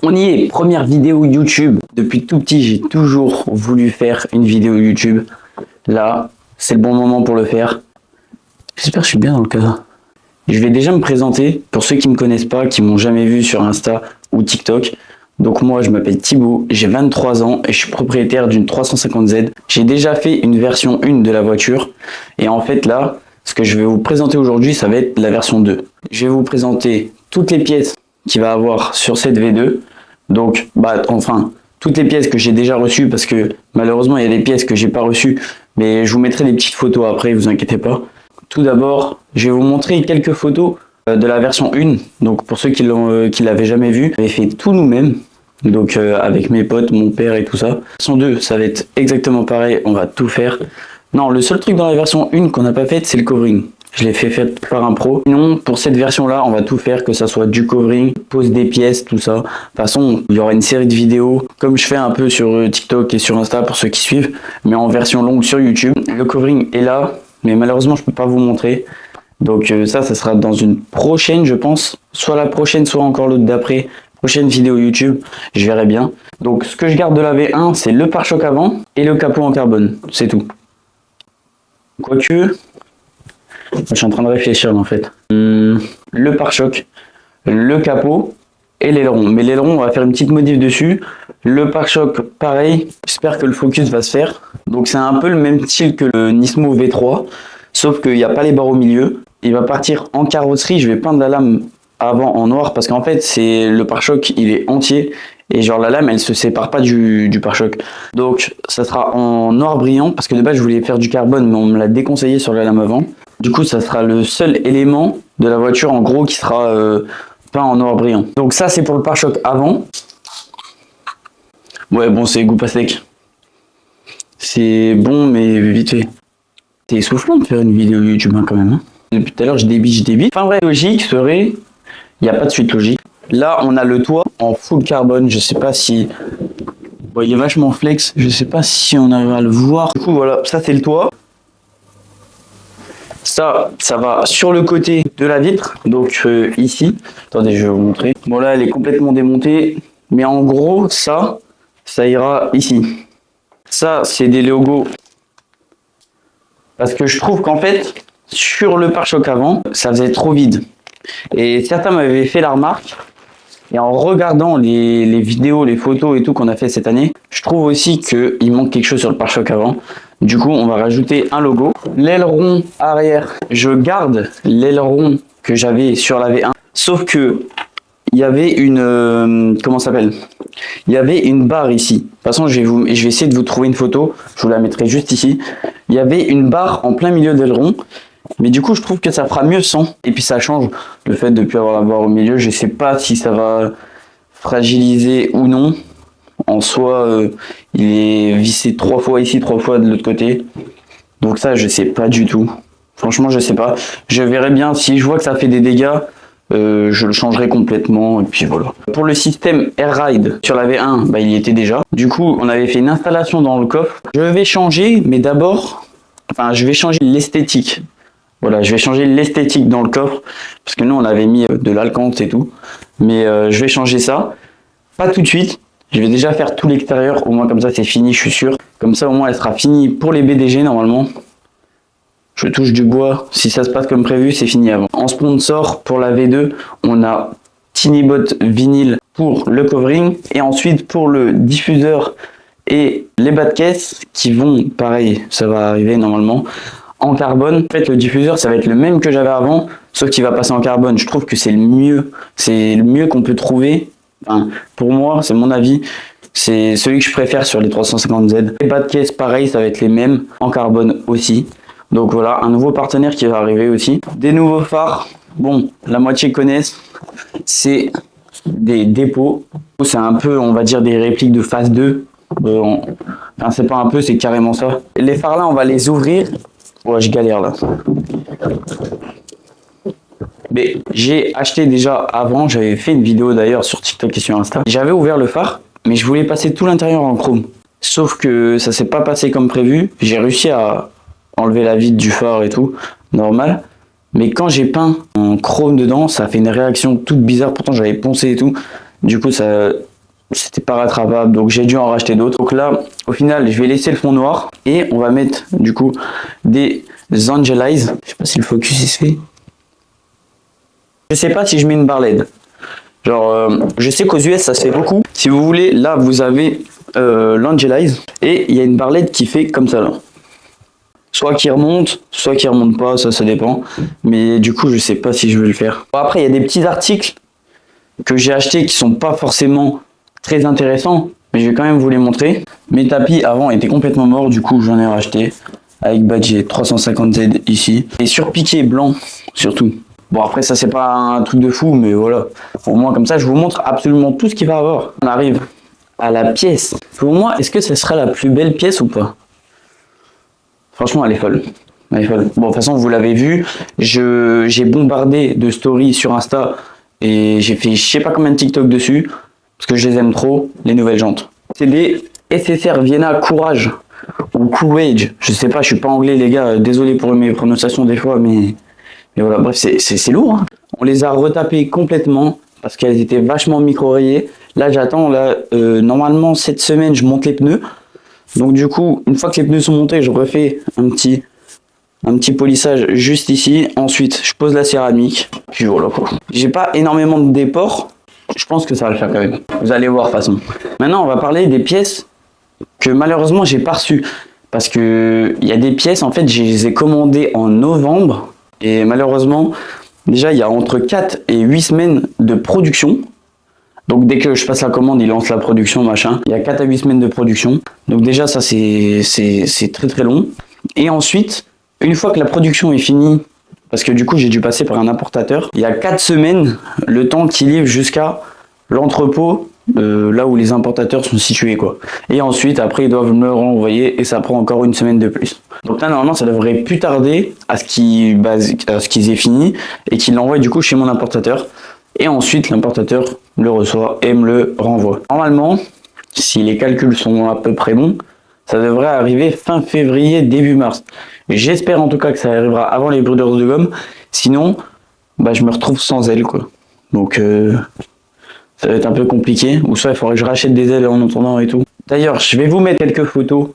On y est, première vidéo YouTube. Depuis tout petit, j'ai toujours voulu faire une vidéo YouTube. Là, c'est le bon moment pour le faire. J'espère que je suis bien dans le cadre. Je vais déjà me présenter pour ceux qui ne me connaissent pas, qui m'ont jamais vu sur Insta ou TikTok. Donc moi, je m'appelle Thibaut, j'ai 23 ans et je suis propriétaire d'une 350Z. J'ai déjà fait une version 1 de la voiture. Et en fait là, ce que je vais vous présenter aujourd'hui, ça va être la version 2. Je vais vous présenter toutes les pièces qu'il va avoir sur cette V2. Donc, toutes les pièces que j'ai déjà reçues, parce que malheureusement, il y a des pièces que j'ai pas reçues, mais je vous mettrai des petites photos après, vous inquiétez pas. Tout d'abord, je vais vous montrer quelques photos de la version 1. Donc, pour ceux qui l'avaient jamais vu, on avait fait tout nous-mêmes. Donc, avec mes potes, mon père et tout ça. Version 2, ça va être exactement pareil, on va tout faire. Non, le seul truc dans la version 1 qu'on n'a pas fait, c'est le covering. Je l'ai fait par un pro. Sinon, pour cette version-là, on va tout faire, que ça soit du covering, pose des pièces, tout ça. De toute façon, il y aura une série de vidéos, comme je fais un peu sur TikTok et sur Insta pour ceux qui suivent, mais en version longue sur YouTube. Le covering est là, mais malheureusement, je peux pas vous montrer. Donc ça sera dans une prochaine, je pense. Soit la prochaine, soit encore l'autre d'après. Prochaine vidéo YouTube, je verrai bien. Donc, ce que je garde de la V1, c'est le pare-choc avant et le capot en carbone. C'est tout. Quoique... Je suis en train de réfléchir en fait. Le pare-choc, le capot et l'aileron. Mais l'aileron, on va faire une petite modif dessus. Le pare-choc, pareil. J'espère que le focus va se faire. Donc c'est un peu le même style que le Nismo V3. Sauf qu'il n'y a pas les barres au milieu. Il va partir en carrosserie. Je vais peindre la lame avant en noir. Parce qu'en fait, le pare-choc, il est entier. Et genre la lame, elle se sépare pas du pare-choc. Donc ça sera en noir brillant. Parce que de base, je voulais faire du carbone. Mais on me l'a déconseillé sur la lame avant. Du coup, ça sera le seul élément de la voiture, en gros, qui sera peint en noir brillant. Donc ça, c'est pour le pare-choc avant. Ouais, bon, c'est goût pas sec. C'est bon, mais vite fait. C'est essoufflant de faire une vidéo YouTube, hein, quand même. Hein. Depuis tout à l'heure, je débite. Enfin, vraie logique serait... Il n'y a pas de suite logique. Là, on a le toit en full carbone. Je sais pas si... Bon, il est vachement flex. Je sais pas si on arrive à le voir. Du coup, voilà, ça, c'est le toit. Ça va sur le côté de la vitre, donc ici. Attendez, je vais vous montrer. Bon là, elle est complètement démontée, mais en gros, ça ira ici. Ça, c'est des logos. Parce que je trouve qu'en fait, sur le pare-choc avant, ça faisait trop vide. Et certains m'avaient fait la remarque. Et en regardant les vidéos, les photos et tout qu'on a fait cette année, je trouve aussi qu'il manque quelque chose sur le pare-choc avant. Du coup, on va rajouter un logo. L'aileron arrière, je garde l'aileron que j'avais sur la V1. Sauf que il y avait une... comment ça s'appelle ? Il y avait une barre ici. De toute façon, je vais essayer de vous trouver une photo. Je vous la mettrai juste ici. Il y avait une barre en plein milieu d'aileron. Mais du coup, je trouve que ça fera mieux sans. Et puis ça change le fait de ne plus avoir la barre au milieu. Je ne sais pas si ça va fragiliser ou non. En soi, il est vissé 3 fois ici, 3 fois de l'autre côté. Donc ça, je sais pas du tout. Franchement, je sais pas. Je verrai bien. Si je vois que ça fait des dégâts, je le changerai complètement. Et puis voilà. Pour le système Air Ride sur la V1, il y était déjà. Du coup, on avait fait une installation dans le coffre. Je vais changer, mais d'abord, je vais changer l'esthétique. Voilà, je vais changer l'esthétique dans le coffre. Parce que nous, on avait mis de l'alcante et tout. Mais je vais changer ça. Pas tout de suite. Je vais déjà faire tout l'extérieur, au moins comme ça c'est fini, je suis sûr. Comme ça au moins elle sera finie pour les BDG normalement. Je touche du bois, si ça se passe comme prévu, c'est fini avant. En sponsor pour la V2, on a Tinybot vinyle pour le covering. Et ensuite pour le diffuseur et les bas de caisse qui vont, pareil, ça va arriver normalement, en carbone. En fait le diffuseur ça va être le même que j'avais avant, sauf qu'il va passer en carbone. Je trouve que c'est le mieux qu'on peut trouver. Pour moi, c'est mon avis, c'est celui que je préfère sur les 350Z. Les bas de caisse, pareil, ça va être les mêmes en carbone aussi. Donc voilà, un nouveau partenaire qui va arriver aussi. Des nouveaux phares, bon, la moitié connaissent, c'est des dépôts. C'est un peu, on va dire, des répliques de phase 2. C'est pas un peu, c'est carrément ça. Les phares là, on va les ouvrir. Ouais, je galère là. Mais j'ai acheté déjà avant, j'avais fait une vidéo d'ailleurs sur TikTok et sur Insta. J'avais ouvert le phare, mais je voulais passer tout l'intérieur en chrome. Sauf que ça s'est pas passé comme prévu. J'ai réussi à enlever la vitre du phare et tout, normal. Mais quand j'ai peint en chrome dedans, ça a fait une réaction toute bizarre. Pourtant j'avais poncé et tout. Du coup, ça, c'était pas rattrapable, donc j'ai dû en racheter d'autres. Donc là, au final, je vais laisser le fond noir et on va mettre du coup des Angelize. Je sais pas si le focus il se fait. Je sais pas si je mets une barre LED. Genre, je sais qu'aux US ça se fait beaucoup. Si vous voulez, là vous avez l'Angelize et il y a une barre LED qui fait comme ça là. Soit qui remonte, soit qui remonte pas, ça dépend. Mais du coup, je sais pas si je vais le faire. Bon, après, il y a des petits articles que j'ai achetés qui sont pas forcément très intéressants, mais je vais quand même vous les montrer. Mes tapis avant étaient complètement morts, du coup j'en ai racheté avec badge 350Z ici et surpiqué blanc surtout. Bon, après ça c'est pas un truc de fou, mais voilà, au moins comme ça je vous montre absolument tout ce qu'il va avoir. On arrive à la pièce. Pour moi, est-ce que ce sera la plus belle pièce ou pas? Franchement, elle est folle. Elle est folle. Bon, de toute façon vous l'avez vu, j'ai bombardé de stories sur Insta et j'ai fait je sais pas combien de TikTok dessus parce que je les aime trop, les nouvelles jantes. C'est des SSR Vienna Courage ou Courage, je sais pas, je suis pas anglais les gars, désolé pour mes prononciations des fois, mais voilà, bref, c'est lourd. Hein. On les a retapées complètement parce qu'elles étaient vachement micro-rayées. Là, j'attends, normalement cette semaine, je monte les pneus. Donc du coup, une fois que les pneus sont montés, je refais un petit polissage juste ici. Ensuite, je pose la céramique. Puis voilà quoi. J'ai pas énormément de déport. Je pense que ça va le faire quand même. Vous allez voir de toute façon. Maintenant, on va parler des pièces que malheureusement, j'ai pas reçues. Parce que il y a des pièces, en fait, je les ai commandées en novembre. Et malheureusement, déjà, il y a entre 4 et 8 semaines de production. Donc dès que je passe la commande, il lance la production, machin. Il y a 4 à 8 semaines de production. Donc déjà, ça, c'est très très long. Et ensuite, une fois que la production est finie, parce que du coup, j'ai dû passer par un importateur, il y a 4 semaines, le temps qu'il livre jusqu'à l'entrepôt, là où les importateurs sont situés, quoi. Et ensuite, après, ils doivent me le renvoyer et ça prend encore une semaine de plus. Donc là, normalement, ça devrait plus tarder à ce qu'ils aient fini et qu'ils l'envoient du coup chez mon importateur. Et ensuite, l'importateur le reçoit et me le renvoie. Normalement, si les calculs sont à peu près bons, ça devrait arriver fin février, début mars. J'espère en tout cas que ça arrivera avant les brûlures de gomme. Sinon, bah, je me retrouve sans ailes, quoi. Donc, ça va être un peu compliqué. Ou soit il faudrait que je rachète des ailes en attendant et tout. D'ailleurs, je vais vous mettre quelques photos.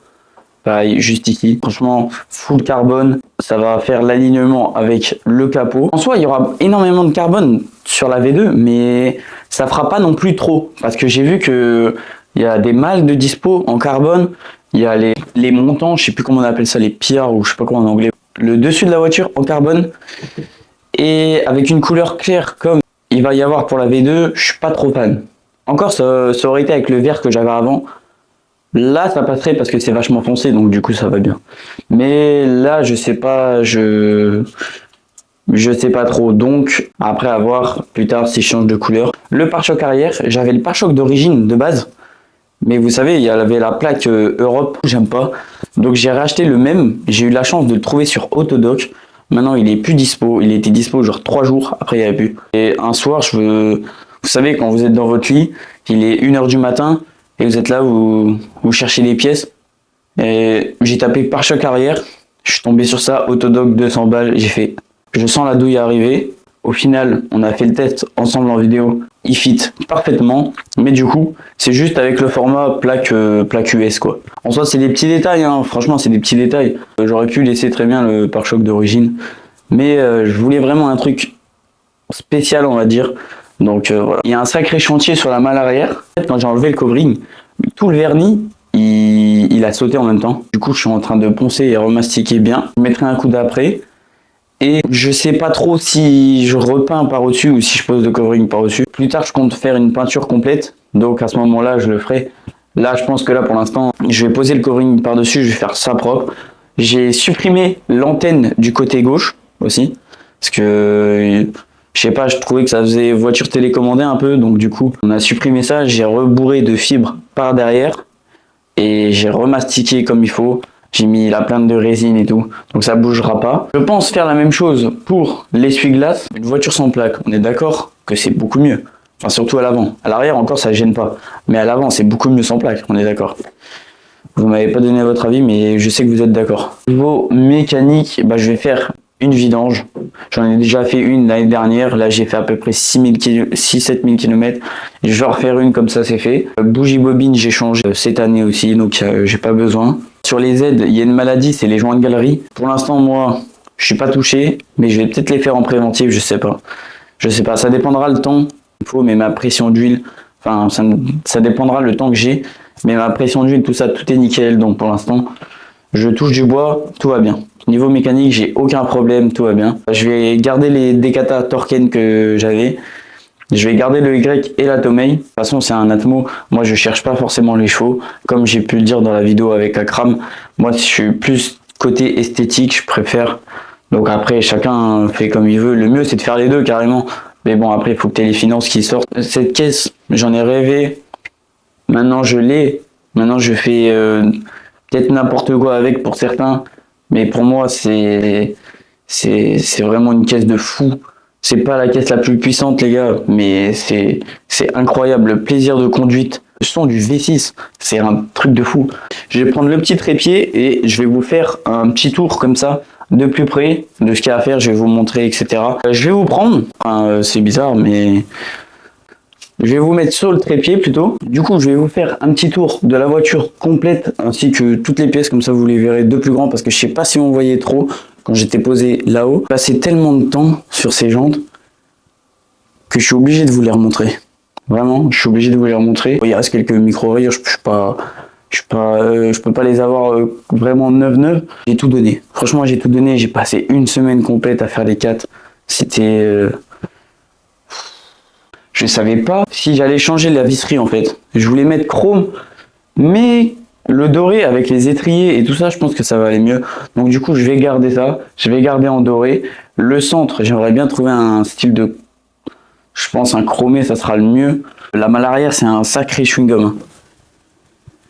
Pareil, juste ici. Franchement, full carbone. Ça va faire l'alignement avec le capot. En soi, il y aura énormément de carbone sur la V2, mais ça fera pas non plus trop. Parce que j'ai vu que il y a des mâles de dispo en carbone. Il y a les montants, je sais plus comment on appelle ça, les pierres ou je sais pas comment en anglais. Le dessus de la voiture en carbone. Et avec une couleur claire comme il va y avoir pour la V2, je suis pas trop fan. Encore, ça aurait été avec le vert que j'avais avant. Là, ça passerait parce que c'est vachement foncé, donc du coup, ça va bien. Mais là, je sais pas, je sais pas trop. Donc, après, à voir plus tard si je change de couleur. Le pare-choc arrière, j'avais le pare-choc d'origine, de base. Mais vous savez, il y avait la plaque Europe, j'aime pas. Donc, j'ai racheté le même. J'ai eu la chance de le trouver sur Autodoc. Maintenant, il est plus dispo. Il était dispo genre 3 jours. Après, il n'y avait plus. Et un soir, vous savez, quand vous êtes dans votre lit, il est 1h du matin. Et vous êtes là, vous cherchez des pièces. Et j'ai tapé pare-choc arrière. Je suis tombé sur ça, Autodoc 200 balles. J'ai fait, je sens la douille arriver. Au final, on a fait le test ensemble en vidéo. Il fit parfaitement. Mais du coup, c'est juste avec le format plaque US, quoi. En soi, c'est des petits détails, hein. Franchement, c'est des petits détails. J'aurais pu laisser très bien le pare-choc d'origine. Mais je voulais vraiment un truc spécial, on va dire. Donc voilà. Il y a un sacré chantier sur la malle arrière. Quand j'ai enlevé le covering, tout le vernis, il a sauté en même temps. Du coup, je suis en train de poncer et remastiquer bien. Je mettrai un coup d'après. Et je sais pas trop si je repeins par au-dessus ou si je pose le covering par au-dessus. Plus tard, je compte faire une peinture complète. Donc à ce moment-là, je le ferai. Là, je pense que là, pour l'instant, je vais poser le covering par-dessus. Je vais faire ça propre. J'ai supprimé l'antenne du côté gauche aussi. Parce que... je sais pas, je trouvais que ça faisait voiture télécommandée un peu, donc du coup, on a supprimé ça, j'ai rebourré de fibres par derrière et j'ai remastiqué comme il faut. J'ai mis la plainte de résine et tout, donc ça bougera pas. Je pense faire la même chose pour l'essuie-glace. Une voiture sans plaque, on est d'accord que c'est beaucoup mieux. Enfin, surtout à l'avant. À l'arrière, encore, ça gêne pas. Mais à l'avant, c'est beaucoup mieux sans plaque, on est d'accord. Vous m'avez pas donné votre avis, mais je sais que vous êtes d'accord. Niveau mécanique, bah, je vais faire une vidange. J'en ai déjà fait une l'année dernière. Là, j'ai fait à peu près 6-7 000 km. Je vais en refaire une comme ça, c'est fait. Bougie bobine, j'ai changé cette année aussi, donc j'ai pas besoin. Sur les aides, il y a une maladie, c'est les joints de galerie. Pour l'instant, moi, je suis pas touché, mais je vais peut-être les faire en préventif, je sais pas. Je sais pas, ça dépendra le temps. Il faut, mais ma pression d'huile, enfin, ça dépendra le temps que j'ai. Mais ma pression d'huile, tout ça, tout est nickel. Donc pour l'instant, je touche du bois, tout va bien. Niveau mécanique, j'ai aucun problème, tout va bien. Je vais garder les Decathlon Torquen que j'avais. Je vais garder le Y et la Tomei. De toute façon, c'est un Atmo. Moi, je cherche pas forcément les chevaux. Comme j'ai pu le dire dans la vidéo avec Akram, moi, je suis plus côté esthétique, je préfère. Donc après, chacun fait comme il veut. Le mieux, c'est de faire les deux carrément. Mais bon, après, il faut que tu aies les finances qui sortent. Cette caisse, j'en ai rêvé. Maintenant, je l'ai. Maintenant, je fais peut-être n'importe quoi avec pour certains. Mais pour moi, c'est vraiment une caisse de fou. C'est pas la caisse la plus puissante, les gars, mais c'est incroyable. Le plaisir de conduite. Le son du V6, c'est un truc de fou. Je vais prendre le petit trépied et je vais vous faire un petit tour comme ça, de plus près, de ce qu'il y a à faire. Je vais vous montrer, etc. Je vais vous prendre, c'est bizarre, mais je vais vous mettre sur le trépied plutôt. Du coup, je vais vous faire un petit tour de la voiture complète, ainsi que toutes les pièces, comme ça vous les verrez de plus grand, parce que je sais pas si on voyait trop quand j'étais posé là-haut. J'ai passé tellement de temps sur ces jantes que je suis obligé de vous les remontrer. Vraiment, je suis obligé de vous les remontrer. Il reste quelques micro-rayures, je peux pas les avoir vraiment neuf. J'ai tout donné. Franchement, j'ai tout donné. J'ai passé une semaine complète à faire les 4. C'était... Je savais pas si j'allais changer la visserie en fait. Je voulais mettre chrome, mais le doré avec les étriers et tout ça, je pense que ça va aller mieux. Donc du coup, je vais garder ça. Je vais garder en doré. Le centre, j'aimerais bien trouver un style de... Je pense un chromé, ça sera le mieux. La malle arrière, c'est un sacré chewing-gum.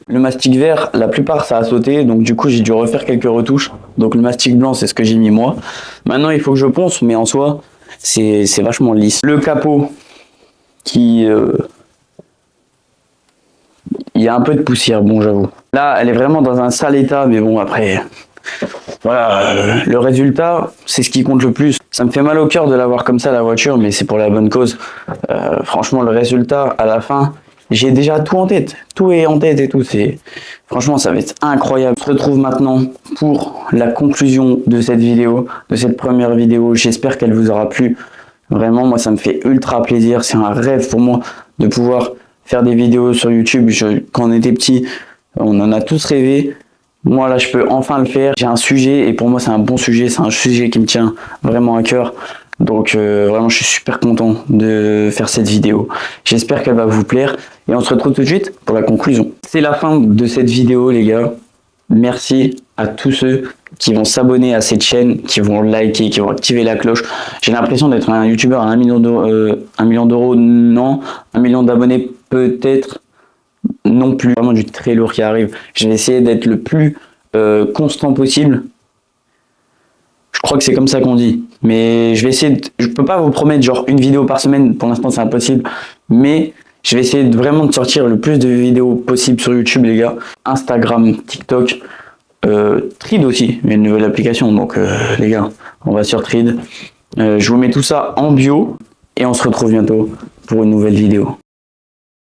Le mastic vert, la plupart, ça a sauté. Donc du coup, j'ai dû refaire quelques retouches. Donc le mastic blanc, c'est ce que j'ai mis moi. Maintenant, il faut que je ponce, mais en soi, c'est vachement lisse. Le capot, qui... il y a un peu de poussière, bon, j'avoue. Là, elle est vraiment dans un sale état, mais bon, après... Voilà, le résultat, c'est ce qui compte le plus. Ça me fait mal au cœur de l'avoir comme ça, la voiture, mais c'est pour la bonne cause. Franchement, le résultat, à la fin, j'ai déjà tout en tête. Tout est en tête et tout. Franchement, ça va être incroyable. On se retrouve maintenant pour la conclusion de cette vidéo, de cette première vidéo. J'espère qu'elle vous aura plu. Vraiment, moi, ça me fait ultra plaisir. C'est un rêve pour moi de pouvoir faire des vidéos sur YouTube. Quand on était petit, on en a tous rêvé. Moi, là, je peux enfin le faire. J'ai un sujet et pour moi, c'est un bon sujet. C'est un sujet qui me tient vraiment à cœur. Donc, vraiment, je suis super content de faire cette vidéo. J'espère qu'elle va vous plaire. Et on se retrouve tout de suite pour la conclusion. C'est la fin de cette vidéo, les gars. Merci à tous ceux qui vont s'abonner à cette chaîne, qui vont liker, qui vont activer la cloche. J'ai l'impression d'être un youtubeur à 1 million d'euros, non. 1 million d'abonnés, peut-être. Non plus, vraiment du très lourd qui arrive. Je vais essayer d'être le plus constant possible. Je crois que c'est comme ça qu'on dit. Mais je vais essayer, je peux pas vous promettre genre une vidéo par semaine, pour l'instant c'est impossible. Mais je vais essayer vraiment de sortir le plus de vidéos possible sur YouTube, les gars. Instagram, TikTok, Thread aussi, il y a une nouvelle application. Donc les gars, on va sur Thread. Je vous mets tout ça en bio et on se retrouve bientôt pour une nouvelle vidéo.